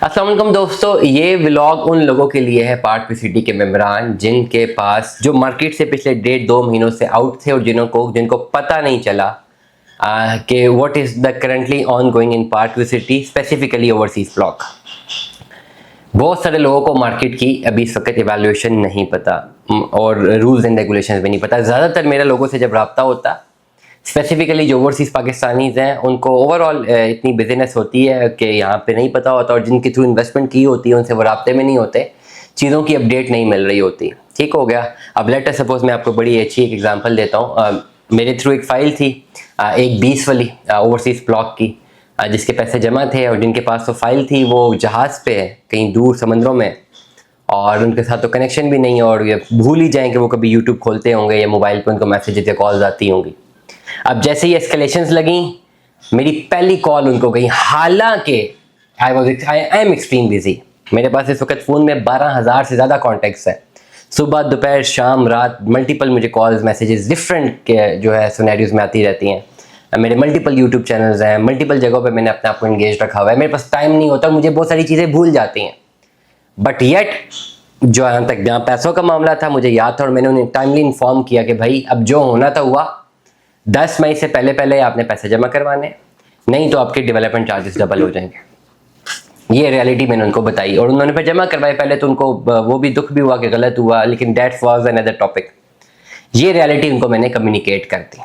अस्सलाम वालेकुम दोस्तों, ये व्लॉग उन लोगों के लिए है पार्ट सिटी के मेंबरान जिनके पास जो मार्केट से पिछले 1.5-2 महीनों से आउट थे और जिनको पता नहीं चला कि what is the currently on going in part city, specifically overseas block. बहुत सारे लोगों को मार्केट की अभी इस वक्त इवैल्यूएशन नहीं पता और रूल्स एंड रेगुलेशंस भी नहीं पता। ज़्यादातर मेरे लोगों से जब रब्ता होता, स्पेसिफिकली जो ओवरसीज़ पाकिस्तानीज़ हैं, उनको ओवरऑल इतनी बिजनेस होती है कि यहाँ पे नहीं पता होता, और जिनके थ्रू इन्वेस्टमेंट की होती है उनसे वो राब्ते में नहीं होते, चीज़ों की अपडेट नहीं मिल रही होती। ठीक हो गया। अब लेट अस सपोज मैं आपको बड़ी अच्छी एक एग्जांपल देता हूँ। मेरे थ्रू एक फ़ाइल थी एक 20 वाली ओवरसीज़ ब्लॉक की, जिसके पैसे जमा थे और जिनके पास तो फाइल थी वो जहाज़ पे है कहीं दूर समंदरों में, और उनके साथ तो कनेक्शन भी नहीं है, और ये भूल ही जाएँ कि वो कभी यूट्यूब खोलते होंगे या मोबाइल पर उनको मैसेज या कॉल्स आती होंगी। अब जैसे ही एस्केलेशंस लगी, मेरी पहली कॉल उनको गई, हालांकि आई एम एक्सट्रीम बिजी। मेरे पास इस वक्त फ़ोन में 12,000 से ज़्यादा कॉन्टैक्ट्स हैं। सुबह दोपहर शाम रात मल्टीपल मुझे कॉल्स मैसेजेस डिफरेंट के जो है सिनेरियोज में आती रहती हैं। मेरे मल्टीपल यूट्यूब चैनल्स हैं, मल्टीपल जगहों पे मैंने अपने आप को इंगेज रखा हुआ है। मेरे पास टाइम नहीं होता, मुझे बहुत सारी चीज़ें भूल जाती हैं। बट येट जो यहाँ तक जहाँ पैसों का मामला था मुझे याद था, और मैंने उन्हें टाइमली इन्फॉर्म किया कि भाई अब जो होना था हुआ, 10 मई से पहले आपने पैसे जमा करवाने, नहीं तो आपके डेवलपमेंट चार्जेस डबल हो जाएंगे। ये रियलिटी मैंने उनको बताई और उन्होंने फिर जमा करवाए। पहले तो उनको वो भी दुख भी हुआ कि गलत हुआ, लेकिन दैट वाज अनदर टॉपिक। ये रियलिटी उनको मैंने कम्युनिकेट कर दी।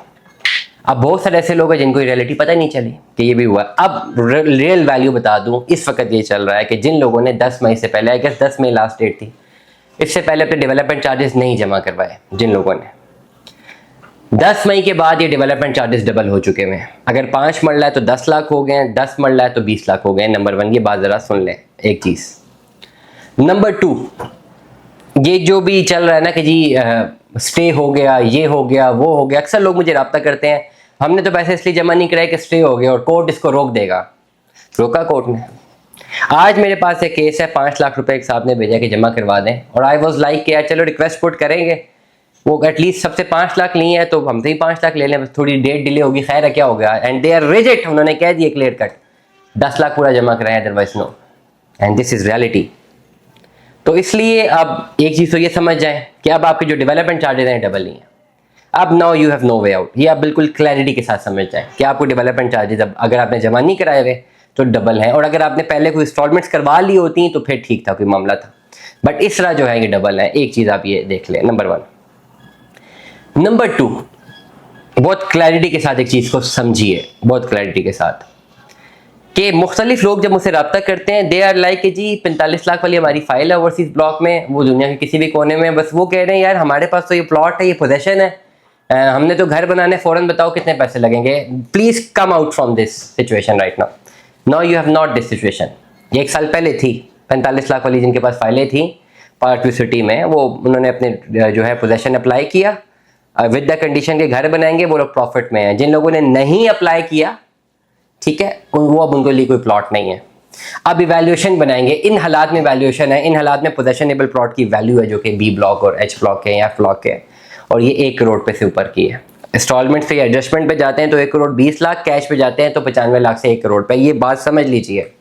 अब बहुत सारे ऐसे लोग हैं जिनको रियलिटी पता ही नहीं चली कि ये भी हुआ। अब रियल वैल्यू बता दूं, इस वक्त ये चल रहा है कि जिन लोगों ने 10 मई से पहले, आई गेस 10 मई लास्ट डेट थी, इससे पहले अपने डेवलपमेंट चार्जेस नहीं जमा करवाए, जिन लोगों ने 10 मई के बाद ये डेवलपमेंट चार्जेस डबल हो चुके हैं। अगर 5 मरला है तो 10 लाख हो गए, 10 मरला है तो 20 लाख हो गए। नंबर 1, ये बात ज़रा सुन लें एक चीज़। नंबर 2, ये जो भी चल रहा है ना कि जी स्टे हो गया, ये हो गया, वो हो गया। अक्सर लोग मुझे रब्ता करते हैं, हमने तो पैसे इसलिए जमा नहीं कराए कि स्टे हो गया और कोर्ट इसको रोक देगा। रोका कोर्ट ने। आज मेरे पास एक केस है, 5 लाख रुपए एक साहब ने भेजा कि जमा करवा दें, और आई वॉज लाइक कि यार चलो रिक्वेस्ट पुट करेंगे, वो एटलीस्ट सबसे 5 लाख लिए हैं तो हमसे ही 5 लाख ले लें, बस थोड़ी डेट डिले होगी, खैर है क्या हो गया। एंड दे आर रिजिड, उन्होंने कह दिया क्लियर कट 10 लाख पूरा जमा कराया, otherwise no. And this is reality. तो इसलिए अब एक चीज़ तो ये समझ जाएं कि अब आपके जो डेवलपमेंट चार्जेस हैं डबल नहीं है। अब now you have no way out. ये आप बिल्कुल क्लैरिटी के साथ समझ जाएं कि आपको डेवलपमेंट चार्जेस अब अगर आपने जमा नहीं कराए हुए तो डबल है, और अगर आपने पहले कोई इंस्टॉलमेंट्स करवा ली होती तो फिर ठीक था, कोई मामला था। बट इस तरह जो है ये डबल है। एक चीज़ आप ये देख लें, नंबर 1। नंबर 2, बहुत क्लैरिटी के साथ एक चीज़ को समझिए, बहुत क्लैरिटी के साथ, कि मुख्तलिफ लोग जब मुझसे रब्ता करते हैं, दे आर लाइक कि जी 45 लाख वाली हमारी फाइल है ओवरसीज ब्लॉक में, वो दुनिया के किसी भी कोने में, बस वो कह रहे हैं यार हमारे पास तो ये प्लॉट है, ये पोजेशन है, हमने तो घर बनाने, फ़ौरन बताओ कितने पैसे लगेंगे। Please come out from this situation right now. Now you have not this situation. ये 1 साल पहले थी 45 लाख वाली, जिनके पास फाइलें थी पार्ट सिटी में, वो उन्होंने अपने जो है पोजेशन अप्लाई किया विद द कंडीशन के घर बनाएंगे, वो लोग प्रॉफिट में हैं। जिन लोगों ने नहीं अप्लाई किया, ठीक है, वो अब उनको लिए कोई प्लॉट नहीं है। अब इवैल्यूएशन बनाएंगे, इन हालात में वैल्यूएशन है, इन हालात में पोजेशनेबल प्लॉट की वैल्यू है जो कि बी ब्लॉक और एच ब्लॉक के या एफ ब्लॉक के, और ये 1 करोड़ पे से ऊपर की है। इंस्टॉलमेंट से एडजस्टमेंट पे जाते हैं तो 1 करोड़ 20 लाख, कैश पे जाते हैं तो 95 लाख से 1 करोड़ पे। ये बात समझ लीजिए।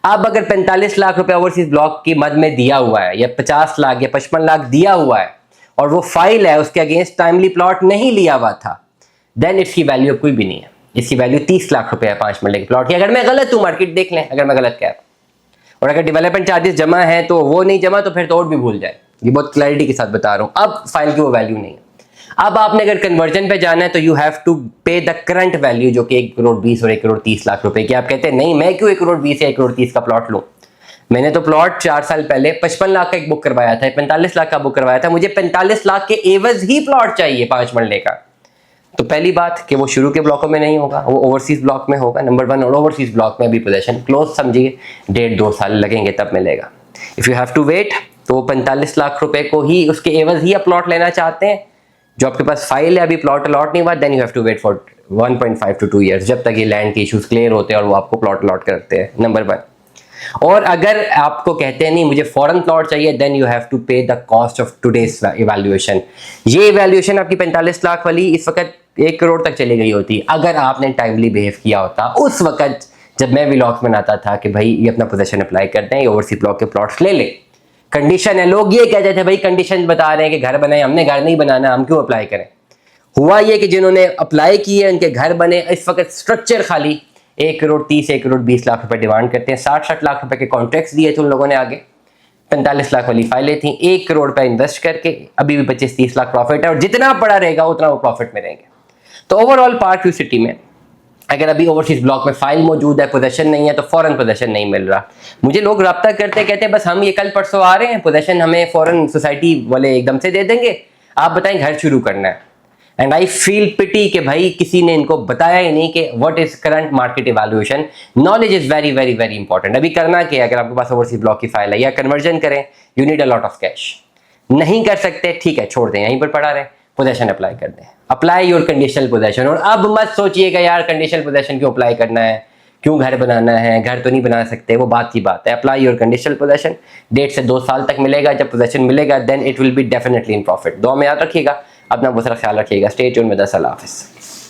अब अगर 45 लाख रुपए ओवरसीज ब्लॉक की मद में दिया हुआ है, या 50 लाख या 55 लाख दिया हुआ है, और वो फाइल है उसके अगेंस्ट टाइमली प्लॉट नहीं लिया हुआ था, देन इसकी वैल्यू कोई भी नहीं है। इसकी वैल्यू 30 लाख रुपए है 5 मरले के प्लॉट की। अगर मैं गलत हूं, मार्केट देख लें अगर मैं गलत कह रहा हूं, और अगर डेवलपमेंट चार्जेस जमा है तो वो नहीं जमा तो फिर तो और भी भूल जाए। ये बहुत क्लैरिटी के साथ बता रहा हूं। अब फाइल की वो वैल्यू नहीं है। अब आपने अगर कन्वर्जन पे जाना है तो यू हैव टू पे द करंट वैल्यू, जो कि 1 करोड़ 20 और 1 करोड़ 30 लाख रुपए की। आप कहते हैं नहीं, मैं क्यों 1 करोड़ 20 या 1 करोड़ 30 का प्लॉट लूं, मैंने तो प्लॉट 4 साल पहले 55 लाख का एक बुक करवाया था, 45 लाख का बुक करवाया था, मुझे 45 लाख के एवज ही प्लॉट चाहिए 5 मरले का। तो पहली बात कि वो शुरू के ब्लॉकों में नहीं होगा, वो ओवरसीज ब्लॉक में होगा, नंबर 1। और ओवरसीज ब्लॉक में अभी पोजेशन क्लोज समझिए, 1.5-2 साल लगेंगे तब मिलेगा। If you have to wait, तो वो 45 लाख रुपए को ही उसके एवज ही आप प्लॉट लेना चाहते हैं, जो आपके पास फाइल है, अभी प्लॉट अलॉट नहीं हुआ, then you have to wait for 1.5 to 2 years, जब तक ये लैंड के इशूज क्लियर होते हैं और वो आपको प्लॉट अलॉट करते हैं, नंबर 1। और अगर आपको कहते हैं नहीं मुझे फॉरन प्लॉट चाहिए, देन यू हैव टू पे the cost of today's evaluation. ये इवैल्यूएशन आपकी 45 लाख वाली इस वक्त 1 करोड़ तक चली गई होती, अगर आपने टाइमली बिहेव किया होता उस वक्त जब मैं व्लॉग्स बनाता था कि भाई ये अपना पोजेशन अप्लाई करते हैं, ये ओवरसीज ब्लॉक के प्लॉट्स ले ले, कंडीशन है, लोग ये कहते थे भाई कंडीशन बता रहे हैं कि घर बनाए, हमने घर नहीं बनाना, हम क्यों अप्लाई करें। हुआ ये कि जिन्होंने अप्लाई किए उनके घर बने, इस वक्त स्ट्रक्चर खाली 1 करोड़ 30, 1 करोड़ 20 लाख रुपए डिमांड करते हैं। 60-60 लाख रुपए के कॉन्ट्रैक्ट्स दिए थे उन लोगों ने, आगे 45 लाख वाली फाइलें थी, 1 करोड़ रुपए इन्वेस्ट करके अभी भी 25-30 लाख प्रॉफिट है, और जितना पड़ा रहेगा उतना वो प्रॉफिट में रहेंगे। तो ओवरऑल पार्क व्यू सिटी में अगर अभी ओवरसीज ब्लॉक में फाइल मौजूद है, पोजेशन नहीं है, तो फॉरन पोजेशन नहीं मिल रहा। मुझे लोग रब्ता करते कहते हैं बस हम ये कल परसों आ रहे हैं, पोजेशन हमें फॉरन सोसाइटी वाले एकदम से दे देंगे, आप बताएं घर शुरू करना है। एंड आई फील पिटी कि भाई किसी ने इनको बताया ही नहीं कि what is current market evaluation. Knowledge is very very very important. अभी करना क्या है, अगर आपके पास ओवरसीज ब्लॉक की फाइल है, या कन्वर्जन करें, you need a lot of cash. नहीं कर सकते, ठीक है, छोड़ दें, यहीं पर पड़ा रहे, पोजेशन अप्लाई कर दें, अप्लाई योर कंडीशनल पोजेशन। और अब मत सोचिएगा यार कंडीशनल पोजेशन क्यों अप्लाई करना है, क्यों घर बनाना है, घर तो नहीं बना सकते, वो बात की बात है। अप्लाई योर कंडीशनल पोजेशन, 1.5 से 2 साल तक मिलेगा, जब पोजेशन मिलेगा then it will be definitely in profit. दुआ में याद रखिएगा, अपना बहुत सारा ख्याल रखिएगा। स्टे ट्यून विद अस, अल्लाह हाफिज़।